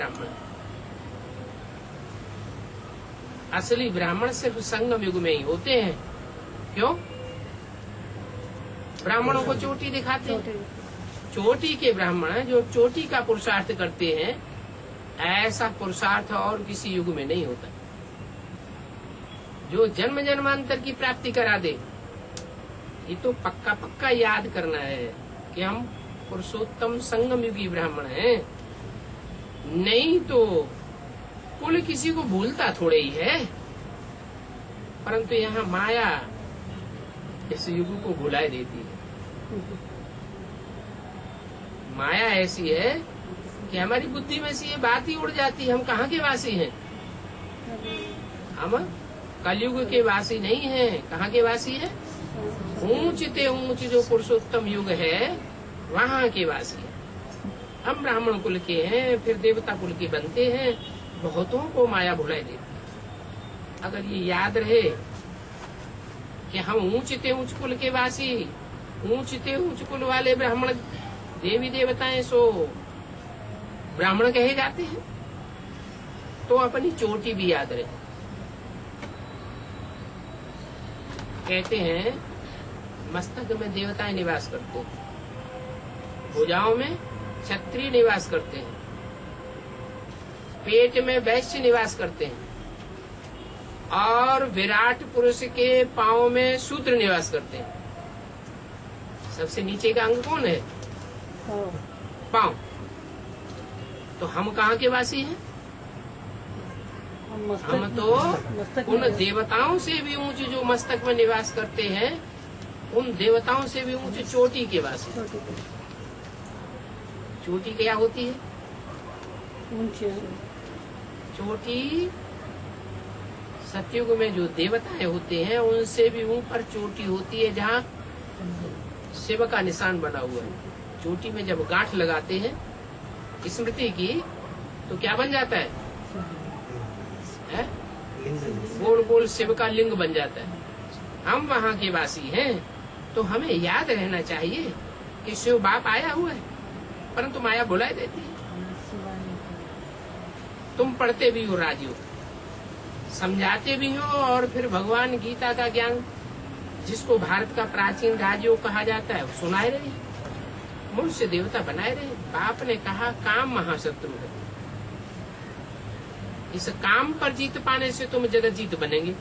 ब्राह्मण। असली ब्राह्मण सिर्फ संगम युग में ही होते हैं। क्यों? ब्राह्मणों को चोटी दिखाते हैं। चोटी के ब्राह्मण जो चोटी का पुरुषार्थ करते हैं, ऐसा पुरुषार्थ और किसी युग में नहीं होता। जो जन्म जन्मांतर की प्राप्ति करा दे, ये तो पक्का पक्का याद करना है कि हम पुरुषोत्तम संगम युगी ब्राह्मण हैं। नहीं तो कुल किसी को भूलता थोड़े ही है, परंतु यहाँ माया इस युग को भुलाए देती है। माया ऐसी है कि हमारी बुद्धि में से ये बात ही उड़ जाती है, हम कहाँ के वासी हैं? हम कलयुग के वासी नहीं हैं। कहाँ के वासी हैं? ऊंचते ऊंच जो पुरुषोत्तम युग है वहाँ के वासी हैं। हम ब्राह्मण कुल के हैं, फिर देवता कुल के बनते हैं। बहुतों को माया भुलाई देती है। अगर ये याद रहे कि हम ऊंचते ऊंच कुल के वासी, ऊंचते ऊंच कुल वाले ब्राह्मण देवी देवताएं सो ब्राह्मण कहे जाते हैं, तो अपनी चोटी भी याद रहे। कहते हैं मस्तक में देवताएं निवास करते हैं, भुजाओं में क्षत्रिय निवास करते हैं, पेट में वैश्य निवास करते हैं और विराट पुरुष के पांव में शूद्र निवास करते हैं। सबसे नीचे का अंग कौन है? पांव। तो हम कहाँ के वासी हैं? हम तो उन देवताओं से भी ऊंच जो मस्तक में निवास करते हैं, उन देवताओं से भी ऊंच चोटी के वासी। चोटी क्या होती है? चोटी सतयुग में जो देवताएं होते हैं उनसे भी ऊपर चोटी होती है, जहाँ शिव का निशान बना हुआ है। चोटी में जब गांठ लगाते हैं स्मृति की, तो क्या बन जाता है? गोल गोल शिव का लिंग बन जाता है। हम वहाँ के वासी हैं, तो हमें याद रहना चाहिए कि शिव बाप आया हुआ है, परंतु माया भुलाई देती है। तुम पढ़ते भी हो राजयोग, समझाते भी हो, और फिर भगवान गीता का ज्ञान जिसको भारत का प्राचीन राजयोग कहा जाता है वो सुनाए रहे, मनुष्य देवता बनाए रहे। बाप ने कहा काम महाशत्रु है, इस काम पर जीत पाने से तुम जगत जीत बनेंगे।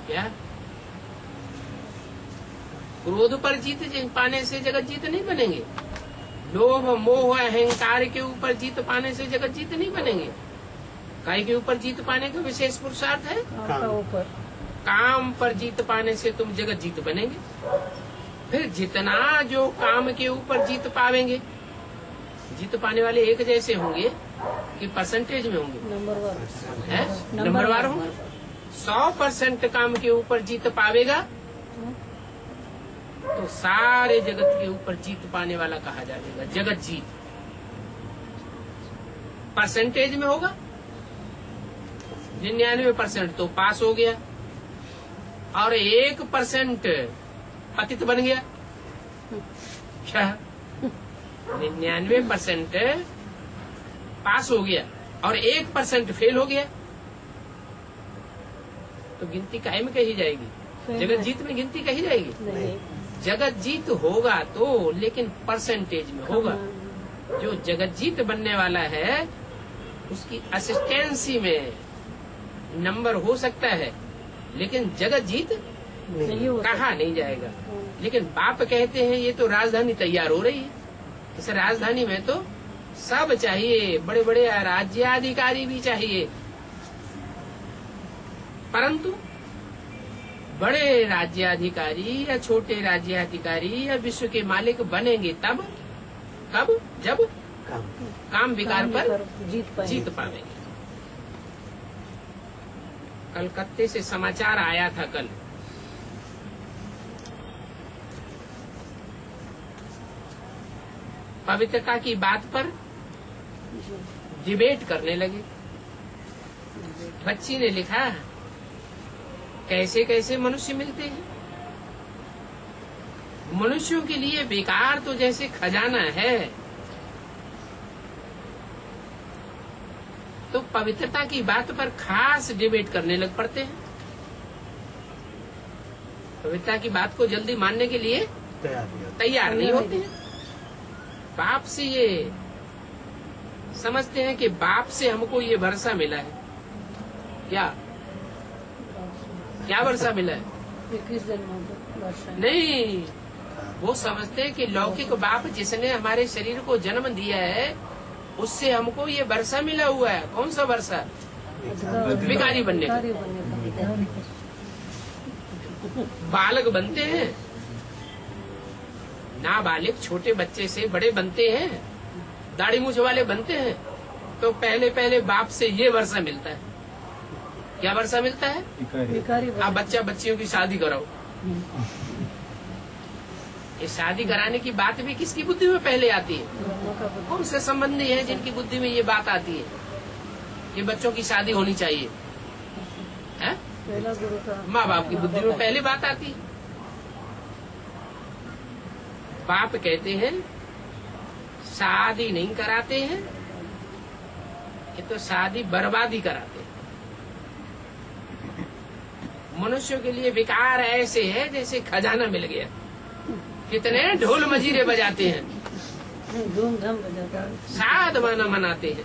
क्या? क्रोध पर जीत पाने से जगत जीत नहीं बनेंगे। लोभ मोह अहंकार के ऊपर जीत पाने से जगत जीत नहीं बनेंगे। काय के ऊपर जीत पाने का विशेष पुरुषार्थ है? काम पर जीत पाने से तुम जगत जीत बनेंगे। फिर जितना जो काम के ऊपर जीत पावेंगे, जीत पाने वाले एक जैसे होंगे कि परसेंटेज में होंगे? नंबरवार होंगे। 100% काम के ऊपर जीत पावेगा तो सारे जगत के ऊपर जीत पाने वाला कहा जाएगा, जगत जीत। परसेंटेज में होगा 99% तो पास हो गया, और 1% पतित बन गया। क्या? 99% पास हो गया और 1% फेल हो गया, तो गिनती काहे में कही जाएगी? जगत जीत में गिनती कही जाएगी? जगत जीत होगा तो, लेकिन परसेंटेज में होगा। जो जगत जीत बनने वाला है उसकी असिस्टेंसी में नंबर हो सकता है, लेकिन जगत जीत कहा नहीं जाएगा। लेकिन बाप कहते हैं ये तो राजधानी तैयार हो रही है, इस राजधानी में तो सब चाहिए, बड़े बड़े राज्याधिकारी भी चाहिए, परंतु बड़े राज्याधिकारी या छोटे राज्याधिकारी या विश्व के मालिक बनेंगे तब, कब? जब काम विकार पर जीत पाएंगे। कलकत्ते से समाचार आया था कल, पवित्रता की बात पर डिबेट करने लगे। बच्ची ने लिखा, कैसे कैसे मनुष्य मिलते हैं। मनुष्यों के लिए बेकार तो जैसे खजाना है, तो पवित्रता की बात पर खास डिबेट करने लग पड़ते हैं। पवित्रता की बात को जल्दी मानने के लिए तैयार नहीं होते हैं। बाप से ये समझते हैं कि बाप से हमको ये भरोसा मिला है। क्या क्या भरोसा मिला है? 21 जन्मों का वर्षा नहीं, वो समझते हैं कि लौकिक बाप जिसने हमारे शरीर को जन्म दिया है उससे हमको ये वर्षा मिला हुआ है। कौन सा वर्षा? भिखारी बनने का। बालक बनते हैं, नाबालिग छोटे बच्चे से बड़े बनते हैं, दाढ़ी मूछ वाले बनते हैं, तो पहले पहले बाप से ये वर्षा मिलता है। क्या वर्षा मिलता है? आप बच्चा बच्चियों की शादी कराओ। ये शादी कराने की बात भी किसकी बुद्धि में पहले आती है? कौन से संबंधी हैं जिनकी बुद्धि में ये बात आती है कि बच्चों की शादी होनी चाहिए? है? माँ बाप की बुद्धि में पहले बात आती है। बाप कहते हैं शादी नहीं कराते हैं, ये तो शादी बर्बादी कराते हैं। मनुष्यों के लिए विकार ऐसे है जैसे खजाना मिल गया। कितने ढोल मजीरे बजाते हैं, धूमधाम बजाता है, साध माना मनाते हैं।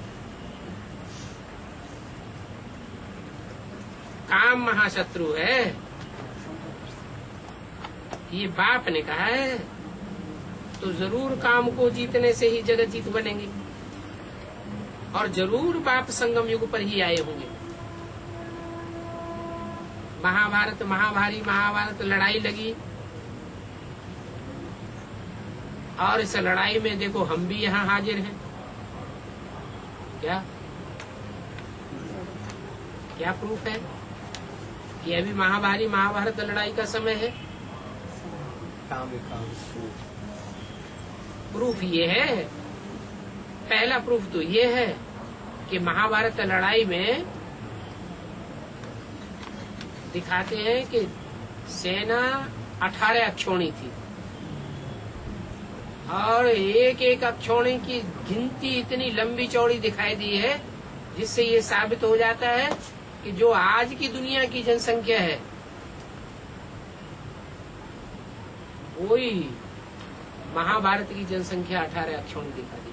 काम महाशत्रु है, ये बाप ने कहा है। तो जरूर काम को जीतने से ही जगत जीत बनेंगे, और जरूर बाप संगम युग पर ही आए होंगे। महाभारत महाभारी महाभारत लड़ाई लगी, और इस लड़ाई में देखो हम भी यहाँ हाजिर हैं। क्या क्या प्रूफ है कि अभी महाभारी महाभारत लड़ाई का समय है? प्रूफ ये है, पहला प्रूफ तो ये है कि महाभारत लड़ाई में दिखाते हैं कि सेना 18 अक्षौणी थी, और एक एक अक्षौणी की गिनती इतनी लंबी चौड़ी दिखाई दी है, जिससे ये साबित हो जाता है कि जो आज की दुनिया की जनसंख्या है वही महाभारत की जनसंख्या 18 अक्षौणी दिखा दी।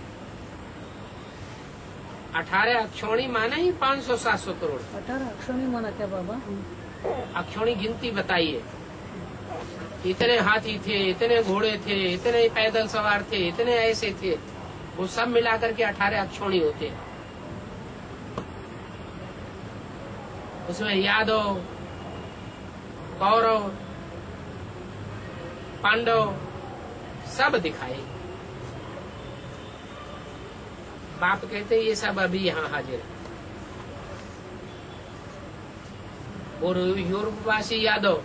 18 अक्षौणी माना ही 500-700 करोड़। 18 अक्षौणी माना क्या बाबा? अक्षौणी गिनती बताइए। इतने हाथी थे, इतने घोड़े थे, इतने पैदल सवार थे, इतने ऐसे थे, वो सब मिलाकर के 18 अक्षौणी होते हैं। उसमें यादव, कौरव, पांडव सब दिखाए। बाप कहते ये सब अभी यहाँ हाजिर है। और यूरोपवासी यादव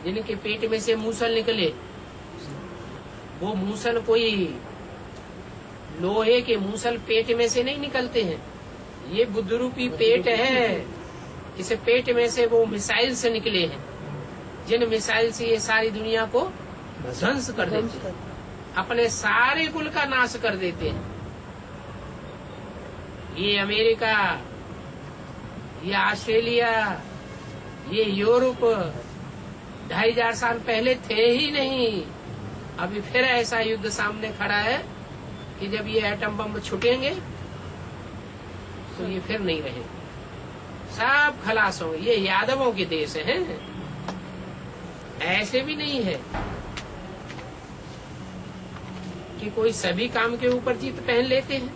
जिनके पेट में से मूसल निकले, वो मूसल कोई लोहे के मूसल पेट में से नहीं निकलते हैं। ये बुद्ध रूपी पेट है, इस पेट में से वो मिसाइल से निकले हैं, जिन मिसाइल से ये सारी दुनिया को ध्वंस कर देते हैं, अपने सारे कुल का नाश कर देते हैं। ये अमेरिका, ये ऑस्ट्रेलिया, ये यूरोप 2500 साल पहले थे ही नहीं। अभी फिर ऐसा युद्ध सामने खड़ा है कि जब ये एटम बम छुटेंगे तो ये फिर नहीं रहे, सब खलास होंगे। ये यादवों के देश हैं, ऐसे भी नहीं है कि कोई सभी काम के ऊपर जीत पहन लेते हैं।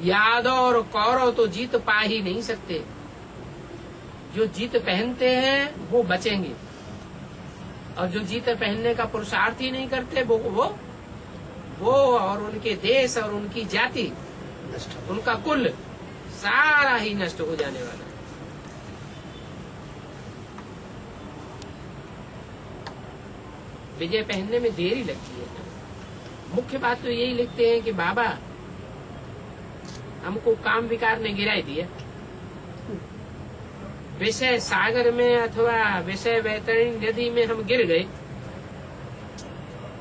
यादव और कौरव तो जीत पा ही नहीं सकते। जो जीत पहनते हैं वो बचेंगे, और जो जीत पहनने का पुरुषार्थ ही नहीं करते वो और उनके देश और उनकी जाति, उनका कुल सारा ही नष्ट हो जाने वाला है। विजय पहनने में देरी लगती है। मुख्य बात तो यही लिखते हैं कि बाबा हमको काम विकार ने गिराई दिया, विषय सागर में अथवा विषय वैतरणी नदी में हम गिर गए,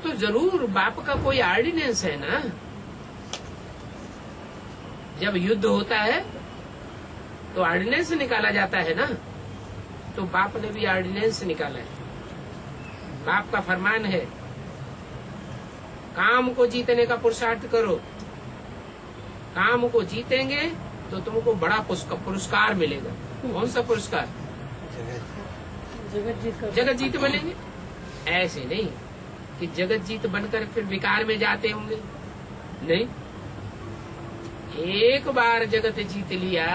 तो जरूर बाप का कोई ऑर्डिनेंस है ना जब युद्ध होता है तो ऑर्डिनेंस निकाला जाता है ना, तो बाप ने भी ऑर्डिनेंस निकाला है। बाप का फरमान है, काम को जीतने का पुरुषार्थ करो, काम को जीतेंगे तो तुमको बड़ा पुरस्कार मिलेगा। कौन सा पुरस्कार? जगत जीत बनेंगे। ऐसे नहीं कि जगत जीत बनकर फिर विकार में जाते होंगे, नहीं। एक बार जगत जीत लिया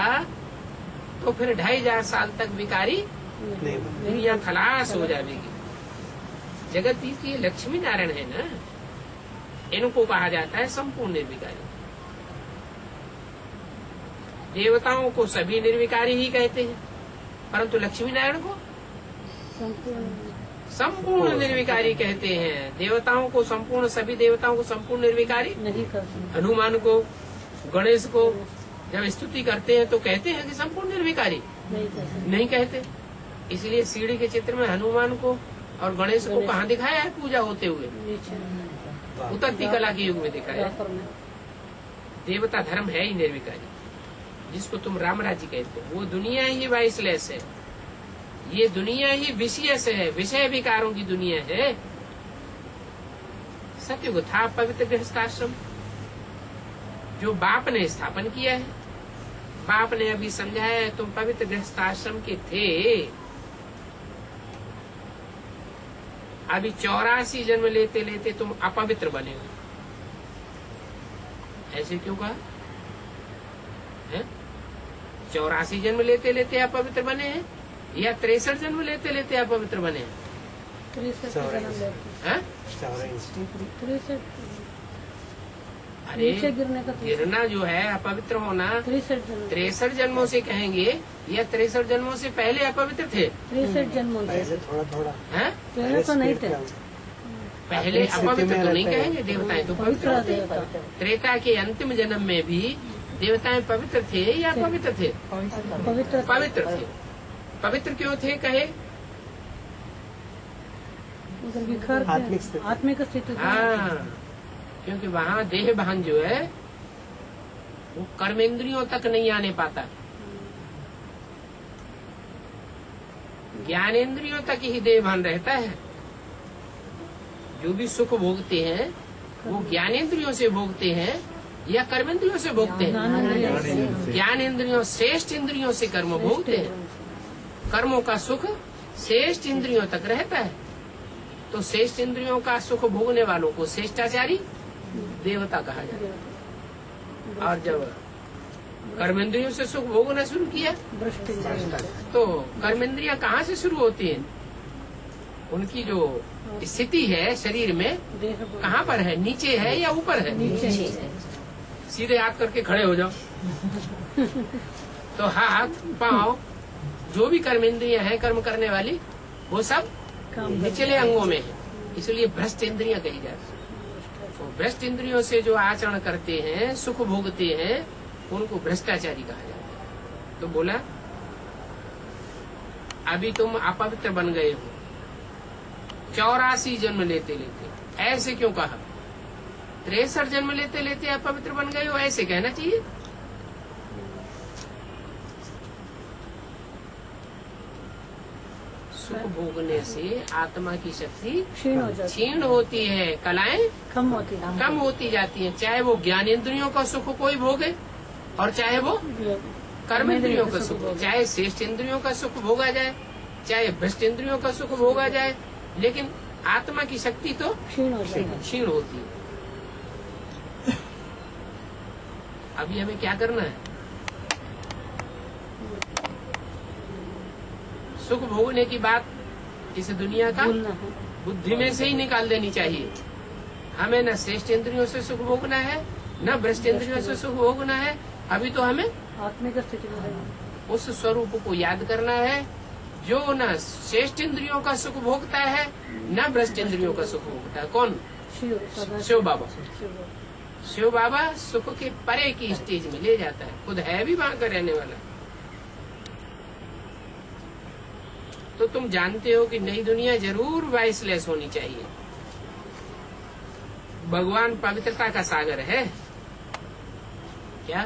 तो फिर 2500 साल तक विकारी दुनिया खलास हो जाएगी। जगत जीत ये लक्ष्मी नारायण है ना, इनको कहा जाता है संपूर्ण निर्विकारी। देवताओं को सभी निर्विकारी ही कहते हैं, परंतु लक्ष्मी नारायण को संपूर्ण निर्विकारी कहते हैं। देवताओं को संपूर्ण, सभी देवताओं को संपूर्ण निर्विकारी नहीं कर सकते। हनुमान को, गणेश को जब स्तुति करते हैं तो कहते हैं कि संपूर्ण निर्विकारी, नहीं कर सकते। नहीं कहते। इसलिए सीढ़ी के चित्र में हनुमान को और गणेश को कहाँ दिखाया है पूजा होते हुए? नीचे उतरती कला के युग में दिखाया है। द्वापर में। देवता धर्म है ही निर्विकारी, जिसको तुम राम राज्य कहते हो। वो दुनिया ही वाइसलेस है, ये दुनिया ही विषयस है, विषय विकारों की दुनिया है। सत्युग था पवित्र गृहस्थाश्रम जो बाप ने स्थापन किया है। बाप ने अभी समझाया है, तुम पवित्र गृहस्थाश्रम के थे, अभी 84 जन्म लेते लेते तुम अपवित्र बने हो। ऐसे क्यों कहा है? 84 जन्म लेते लेते अपवित्र बने हैं या 63 जन्म लेते लेते अपवित्र बने हैं? 63 जन्म लेते। हैं? 63 अरे नीचे गिरने का गिरना जो है अपवित्र होना 63 जन्मों से कहेंगे या 63 जन्मों से पहले अपवित्र थे? 63 जन्मों से थोड़ा थोड़ा हैं? पहले तो नहीं थे। पहले अपवित्र तो नहीं कहेंगे, देवताएं तो पवित्र पवित्र होते। देवता त्रेता के अंतिम जन्म में भी देवताएं पवित्र थे या पवित्र थे? पवित्र पवित्र थे। पवित्र क्यों थे कहे? उधर विकार के आत्मिक स्थिति। आत्मिक स्थिति थी। हाँ, क्योंकि वहाँ देह भान जो है वो कर्मेंद्रियों तक नहीं आने पाता, ज्ञानेंद्रियों तक ही देह भान रहता है। जो भी सुख भोगते हैं वो ज्ञानेंद्रियों से भोगते हैं या कर्मेंद्रियों से भोगते हैं? ज्ञानेंद्रियों, श्रेष्ठ इंद्रियों से कर्म भोगते हैं। कर्मों का सुख श्रेष्ठ इंद्रियों तक रहता है, तो श्रेष्ठ इंद्रियों का सुख भोगने वालों को श्रेष्ठाचारी देवता कहा जाता है। और जब कर्मेंद्रियों से सुख भोगना शुरू किया भ्रष्ट इंद्रिय। तो कर्मेंद्रियां कहाँ से शुरू होती हैं? उनकी जो स्थिति है शरीर में देह कहाँ पर है? नीचे है या ऊपर है? नीचे। सीधे हाथ करके खड़े हो जाओ तो हाथ पांव जो भी कर्मेंद्रियां हैं कर्म करने वाली, वो सब काम निचले अंगों में है। इसलिए भ्रष्ट इंद्रियां कही जाती है। तो भ्रष्ट इंद्रियों से जो आचरण करते हैं, सुख भोगते हैं, उनको भ्रष्टाचारी कहा जाता है। तो बोला अभी तुम अपवित्र बन गए हो 84 जन्म लेते लेते। ऐसे क्यों कहा? 63 जन्म लेते लेते अपवित्र बन गए हो, ऐसे कहना चाहिए। सुख भोगने से आत्मा की शक्ति क्षीण हो जाती क्षीण होती है, कलाएं कम होती है। कम होती जाती हैं। चाहे वो ज्ञानेंद्रियों का सुख कोई भोगे और चाहे वो कर्मेंद्रियों का सुख, चाहे श्रेष्ठ इंद्रियों का सुख भोगा जाए, चाहे भ्रष्ट इंद्रियों का सुख भोगा जाए, लेकिन आत्मा की शक्ति तो क्षीण हो जाती है। क्षीण होती है। अभी हमें क्या करना है? सुख भोगने की बात इस दुनिया का भूलना है। बुद्धि में से ही निकाल देनी चाहिए। हमें न श्रेष्ठ इंद्रियों से सुख भोगना है, न भ्रष्ट इंद्रियों से सुख भोगना है। अभी तो हमें आत्मिक स्थिति में रहना। उस स्वरूप को याद करना है जो न श्रेष्ठ इंद्रियों का सुख भोगता है, न भ्रष्ट इंद्रियों का सुख भोगता है। कौन? शिव सदा शिव बाबा। शिव। शिव बाबा सुख के परे की स्टेज में ले जाता है, खुद है भी वहां का रहने वाला। तो तुम जानते हो कि नई दुनिया जरूर वाइसलेस होनी चाहिए। भगवान पवित्रता का सागर है क्या?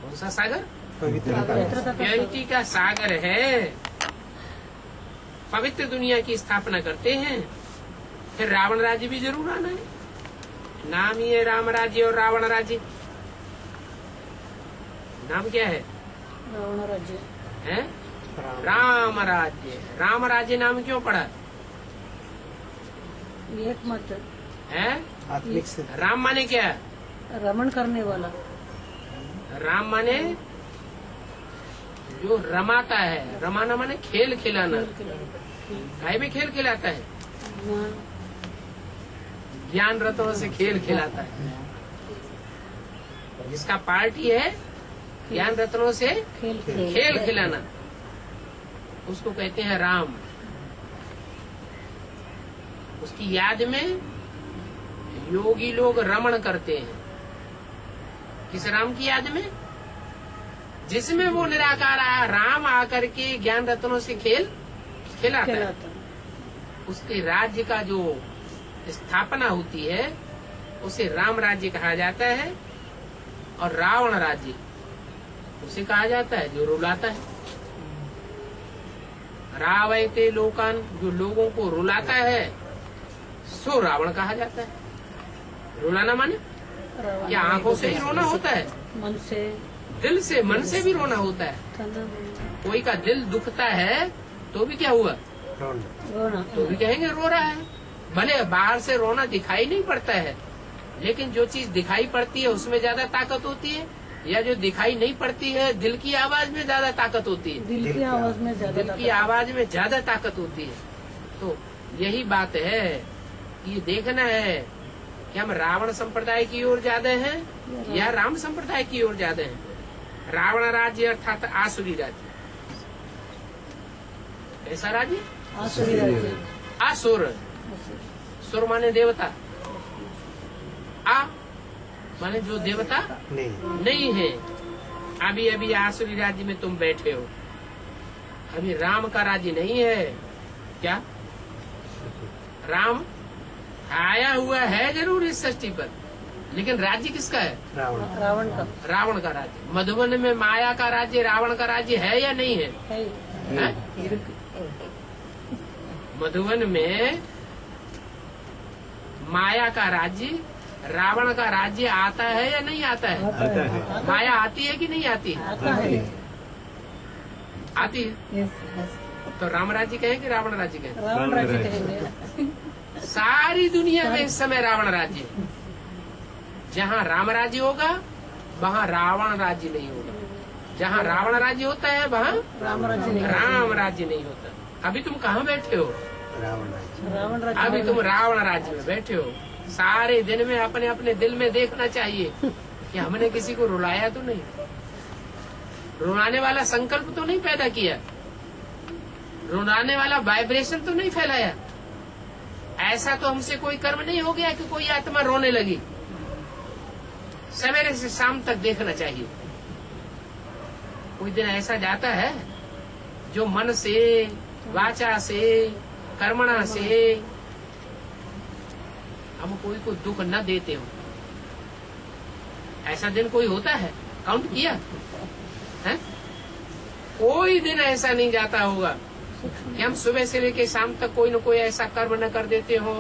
कौन सा सागर? पवित्रता का प्योरिटी का सागर है। पवित्र दुनिया की स्थापना करते हैं। फिर रावण राज्य भी जरूर आना है। नाम ही है राम राज्य और रावण राज्य। नाम क्या है? रावण राज्य है राम राज्य। राम राज्य नाम क्यों पड़ा एक मत है? आत्मिक से राम माने क्या? रमण करने वाला। राम माने जो रमाता है। रमाना माने खेल खिलाना। काहे में खेल खिलाता है? ज्ञान ज्ञान रत्नों से खेल खिलाता है। जिसका पार्टी है ज्ञान रत्नों से खेल खिलाना, उसको कहते हैं राम। उसकी याद में योगी लोग रमण करते हैं। किस राम की याद में? जिसमें वो निराकार राम आकर के ज्ञान रत्नों से खेल खिलाता है। उसके राज्य का जो स्थापना होती है उसे राम राज्य कहा जाता है। और रावण राज्य उसे कहा जाता है जो रुलाता है। रावयते लोकान, जो लोगों को रुलाता है सो रावण कहा जाता है। रुलाना माने क्या? आंखों से ही रोना होता है? मन से, दिल से, मन से भी रोना होता है। कोई का दिल दुखता है तो भी क्या हुआ? रोना। तो भी कहेंगे रो रहा है। भले बाहर से रोना दिखाई नहीं पड़ता है, लेकिन जो चीज दिखाई पड़ती है उसमें ज्यादा ताकत होती है, या जो दिखाई नहीं पड़ती है दिल की आवाज में ज्यादा ताकत होती है। दिल की आवाज में ज्यादा, दिल की आवाज में ज्यादा ताकत होती है। तो यही बात है कि ये देखना है कि हम रावण संप्रदाय की ओर ज्यादा हैं या राम संप्रदाय की ओर ज्यादा हैं। रावण राज्य अर्थात आसुरी राज्य। कैसा राज्य? आसुरी राज्य। आसुर। सुर माने देवता। आ माने जो देवता नहीं है। अभी अभी आसुरी राज्य में तुम बैठे हो। अभी राम का राज्य नहीं है क्या? राम आया हुआ है जरूर इस सृष्टि पर, लेकिन राज्य किसका है? रावण का। रावण का राज्य। मधुबन में माया का राज्य रावण का राज्य है या नहीं है? है? मधुबन में माया का राज्य, रावण का राज्य आता है या नहीं आता है? आता है। माया आती है कि नहीं आती? आता है। आती है। तो राम राज्य कहें कि रावण राज्य कहें? रावण राज्य कहेंगे। सारी दुनिया में इस समय रावण राज्य है। जहाँ राम राज्य होगा वहाँ रावण राज्य नहीं होगा। जहाँ रावण राज्य होता है वहाँ राम राज्य नहीं। राम राज्य नहीं होता। अभी तुम कहाँ बैठे हो? रावण राज्य। अभी तुम रावण राज्य में बैठे हो। सारे दिन में अपने अपने दिल में देखना चाहिए कि हमने किसी को रुलाया तो नहीं, रुलाने वाला संकल्प तो नहीं पैदा किया, रुलाने वाला वाइब्रेशन तो नहीं फैलाया। ऐसा तो हमसे कोई कर्म नहीं हो गया कि कोई आत्मा रोने लगी। सवेरे से शाम तक देखना चाहिए। कोई दिन ऐसा जाता है जो मन से, वाचा से, कर्मणा से हम कोई को दुख न देते हो। ऐसा दिन कोई होता है? काउंट किया है? कोई दिन ऐसा नहीं जाता होगा कि हम सुबह से लेकर शाम तक कोई न कोई ऐसा कर्म न कर देते हो,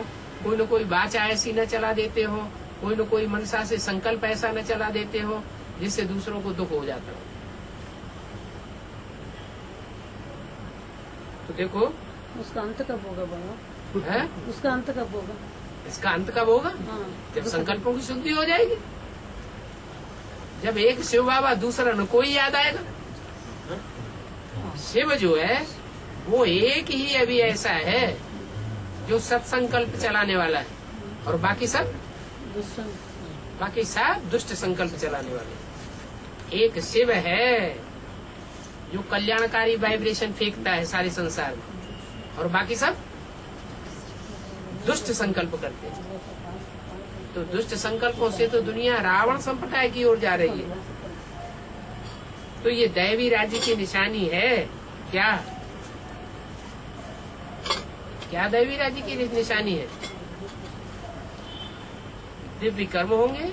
कोई न कोई वाचा ऐसी न चला देते हो, कोई न कोई मनसा से संकल्प ऐसा न चला देते हो जिससे दूसरों को दुख हो जाता हो। तो देखो उसका अंत कब होगा बाबा? है? उसका अंत कब होगा? इसका अंत कब होगा? हाँ। जब संकल्पों की शुद्धि हो जाएगी। जब एक शिव बाबा दूसरा न कोई याद आएगा। शिव जो है वो एक ही अभी ऐसा है जो सत्संकल्प चलाने वाला है, और बाकी सब दुष्ट संकल्प चलाने वाले। एक शिव है जो कल्याणकारी वाइब्रेशन फेंकता है सारे संसार में, और बाकी सब दुष्ट संकल्प करते हैं। तो दुष्ट संकल्पों से तो दुनिया रावण संप्रदाय की ओर जा रही है। तो ये दैवी राज्य की निशानी है क्या? क्या दैवी राज्य की निशानी है? दिव्य कर्म होंगे,